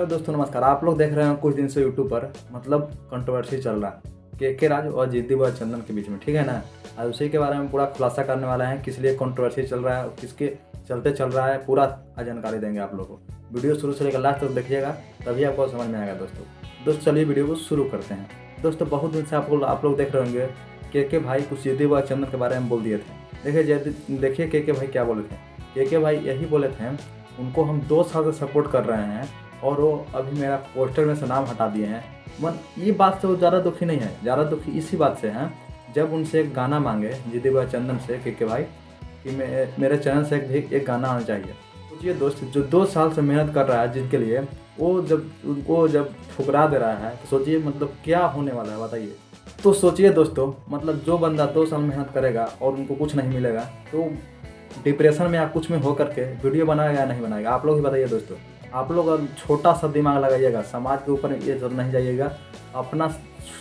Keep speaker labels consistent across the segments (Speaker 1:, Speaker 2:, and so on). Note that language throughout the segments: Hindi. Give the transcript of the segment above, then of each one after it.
Speaker 1: हेलो दोस्तों, नमस्कार। आप लोग देख रहे हैं कुछ दिन से यूट्यूब पर मतलब कंट्रोवर्सी चल रहा है के राज और जीती बॉय चंदन के बीच में, ठीक है ना। आज उसी के बारे में पूरा खुलासा करने वाला है, किस लिए कंट्रोवर्सी चल रहा है और किसके चलते चल रहा है, पूरा जानकारी देंगे आप लोगों को। वीडियो शुरू से लेकर लास्ट तक देखिएगा, तभी आपको समझ में आएगा दोस्तों। चलिए वीडियो को शुरू करते हैं। दोस्तों, बहुत दिन से आप लोग देख रहे होंगे के भाई कुछ जीती बॉय चंदन के बारे में बोल दिए थे। देखिए के भाई क्या बोले थे। के भाई यही बोले थे, उनको हम 2 साल से सपोर्ट कर रहे हैं और वो अभी मेरा पोस्टर में से नाम हटा दिए हैं। ये बात से वो ज़्यादा दुखी नहीं है, ज़्यादा दुखी इसी बात से हैं जब उनसे एक गाना मांगे जीती बॉय चंदन से के भाई कि मेरे चैनल से एक गाना आना चाहिए। सोचिए दोस्त, जो 2 साल से मेहनत कर रहा है जिसके लिए, वो जब ठुकरा दे रहा है तो सोचिए मतलब क्या होने वाला है, बताइए। तो सोचिए दोस्तों, मतलब जो बंदा 2 साल मेहनत करेगा और उनको कुछ नहीं मिलेगा तो डिप्रेशन में या कुछ में होकर के वीडियो बनाएगा या नहीं बनाएगा, आप लोग ही बताइए दोस्तों। आप लोग अब छोटा सा दिमाग लगाइएगा, समाज के ऊपर ये सब नहीं जाइएगा, अपना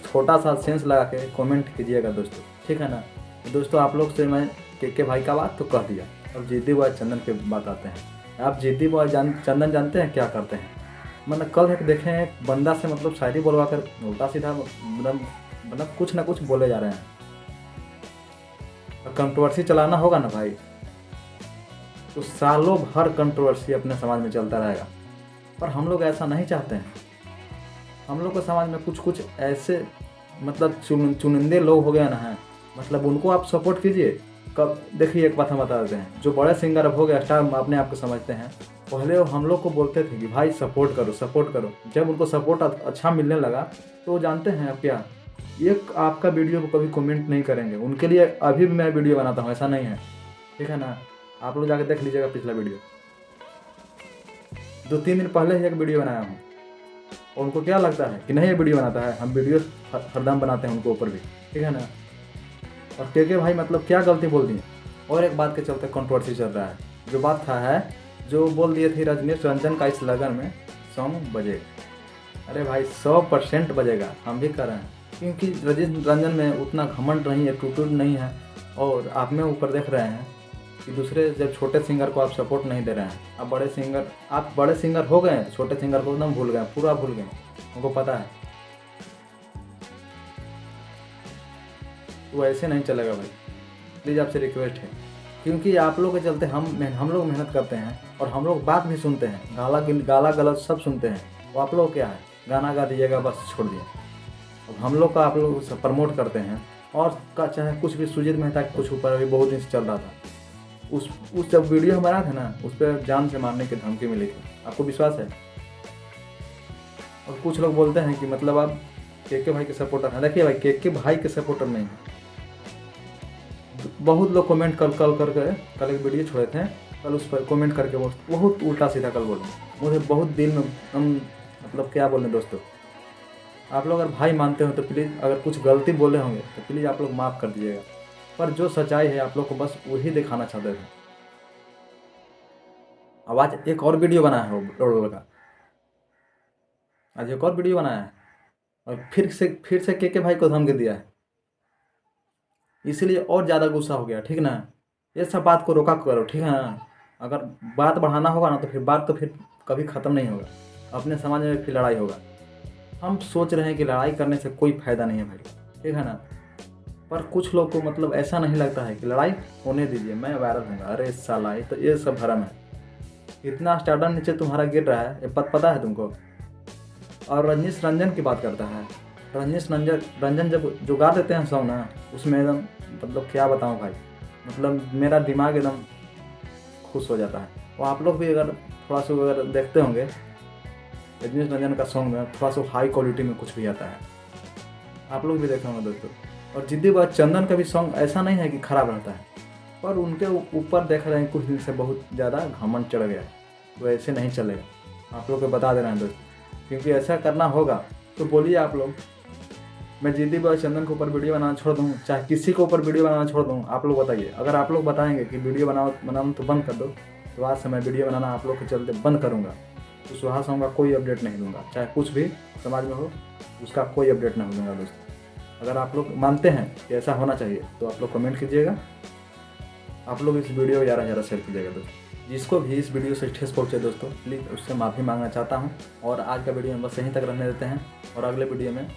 Speaker 1: छोटा सा सेंस लगा के कमेंट कीजिएगा दोस्तों, ठीक है ना। दोस्तों, आप लोग से मैं के भाई का बात तो कह दिया, अब जीती बॉय चंदन के बात आते हैं। आप जीती बॉय चंदन जानते हैं क्या करते हैं। मतलब कल एक देखें, एक बंदा से मतलब शायरी बोलवा कर उल्टा सीधा मतलब कुछ ना कुछ बोले जा रहे हैं। कंट्रोवर्सी चलाना होगा ना भाई, तो सालों भर कंट्रोवर्सी अपने समाज में चलता रहेगा। पर हम लोग ऐसा नहीं चाहते हैं। हम लोग के समाज में कुछ ऐसे मतलब चुनिंदे लोग हो गए ना हैं, मतलब उनको आप सपोर्ट कीजिए। कब देखिए, एक बात हम बता देते हैं, जो बड़े सिंगर अब हो गए, स्टार अपने आप को समझते हैं, पहले वो हम लोग को बोलते थे कि भाई सपोर्ट करो। जब उनको सपोर्ट अच्छा मिलने लगा तो वो जानते हैं अब क्या, एक आपका वीडियो को कभी कमेंट नहीं करेंगे। उनके लिए अभी भी मैं वीडियो बनाता हूँ, ऐसा नहीं है, ठीक है ना। आप लोग जाकर देख लीजिएगा पिछला वीडियो, 2-3 दिन पहले ही एक वीडियो बनाया हूँ। और उनको क्या लगता है कि नहीं ये वीडियो बनाता है, हम वीडियो हरदम बनाते हैं उनको ऊपर भी, ठीक है ना। और के भाई मतलब क्या गलती बोल दी। और एक बात के चलते कंट्रोवर्सी चल रहा है। जो बात था है, जो बोल दिए थे रजनीश रंजन का इस लगन में सॉन्ग बजेगा। अरे भाई 100% बजेगा, हम भी कर रहे हैं, क्योंकि रजनीश रंजन में उतना घमंड नहीं है, एटीट्यूड नहीं है। और आप में ऊपर देख रहे हैं कि दूसरे जब छोटे सिंगर को आप सपोर्ट नहीं दे रहे हैं, आप बड़े सिंगर हो गए, छोटे सिंगर को एकदम भूल गए, पूरा भूल गए, उनको पता है। तो ऐसे नहीं चलेगा भाई, प्लीज़ आपसे रिक्वेस्ट है, क्योंकि आप लोग के चलते हम लोग मेहनत करते हैं और हम लोग बात भी सुनते हैं, गाला गलत सब सुनते हैं। वो आप लोग क्या है, गाना गा दीजिएगा बस, छोड़ दिए। अब हम लोग का आप लोग प्रमोट करते हैं और का चाहे कुछ भी, सुजीत मेहता कुछ ऊपर अभी बहुत दिन से चल रहा था, उस जब वीडियो हमारा था ना, उस पर जान से मारने की धमकी मिली थी, आपको विश्वास है। और कुछ लोग बोलते हैं कि मतलब आप के भाई के सपोर्टर हैं। देखिए भाई, के भाई के सपोर्टर नहीं है। बहुत लोग कमेंट कल एक वीडियो छोड़े थे, कल उस पर कमेंट करके बहुत उल्टा सीधा कल बोले, मुझे बहुत दिल में मतलब क्या बोलें दोस्तों। आप लोग अगर भाई मानते हो तो प्लीज़, अगर कुछ गलती बोले होंगे तो प्लीज़ आप लोग माफ़ कर दीजिएगा। पर जो सच्चाई है आप लोग को बस वही दिखाना चाहते थे। अब आज एक और वीडियो बनाया है रोड का, आज एक और वीडियो बनाया है और फिर से के भाई को धमकी दिया है, इसीलिए और ज़्यादा गुस्सा हो गया, ठीक ना। ये सब बात को रोका करो, ठीक है ना। अगर बात बढ़ाना होगा ना तो फिर कभी ख़त्म नहीं होगा, अपने समाज में फिर लड़ाई होगा। हम सोच रहे हैं कि लड़ाई करने से कोई फ़ायदा नहीं है भाई, ठीक है ना। पर कुछ लोग को मतलब ऐसा नहीं लगता है कि लड़ाई होने दीजिए, मैं वायरल हूँगा। अरे साला, तो ये सब भरम है। इतना स्टार्डम नीचे तुम्हारा गिर रहा है, ये पता है तुमको। और रजनीश रंजन की बात करता है, रजनीश रंजन जब जो गा देते हैं सॉन्ग ना, उसमें एकदम मतलब क्या बताऊँ भाई, मतलब मेरा दिमाग एकदम खुश हो जाता है। और आप लोग भी अगर थोड़ा सा अगर देखते होंगे रजनीश रंजन का सॉन्ग में, थोड़ा सा हाई क्वालिटी में कुछ भी आता है, आप लोग भी देखे होंगे दोस्तों। और जीती बॉय चंदन का भी सॉन्ग ऐसा नहीं है कि ख़राब रहता है, पर उनके ऊपर देख रहे हैं कुछ दिन से बहुत ज़्यादा घमंड चढ़ गया है, तो ऐसे नहीं चलेगा। आप लोग को बता दे रहे हैं दोस्तों, क्योंकि ऐसा करना होगा तो बोलिए आप लोग। मैं जीती बॉय चंदन के ऊपर वीडियो बनाना छोड़ दूँ, चाहे किसी के ऊपर वीडियो बनाना छोड़ दूँ, आप लोग बताइए। अगर आप लोग बताएंगे कि वीडियो बनाना तो बंद कर दो, तो आज से मैं वीडियो बनाना आप लोग के चलते बंद करूँगा। तो सुहा सॉन्ग का कोई अपडेट नहीं दूँगा, चाहे कुछ भी समाज में हो, उसका कोई अपडेट नहीं दूँगा दोस्तों। अगर आप लोग मानते हैं कि ऐसा होना चाहिए तो आप लोग कमेंट कीजिएगा। आप लोग इस वीडियो को ज़्यादा शेयर कीजिएगा दोस्तों। जिसको भी इस वीडियो से ठेस पहुँचे दोस्तों, प्लीज़ उससे माफ़ी मांगना चाहता हूँ। और आज का वीडियो हम बस यहीं तक रहने देते हैं और अगले वीडियो में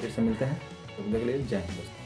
Speaker 1: फिर से मिलते हैं। तो देख लीजिए, जय हिंद दोस्तों।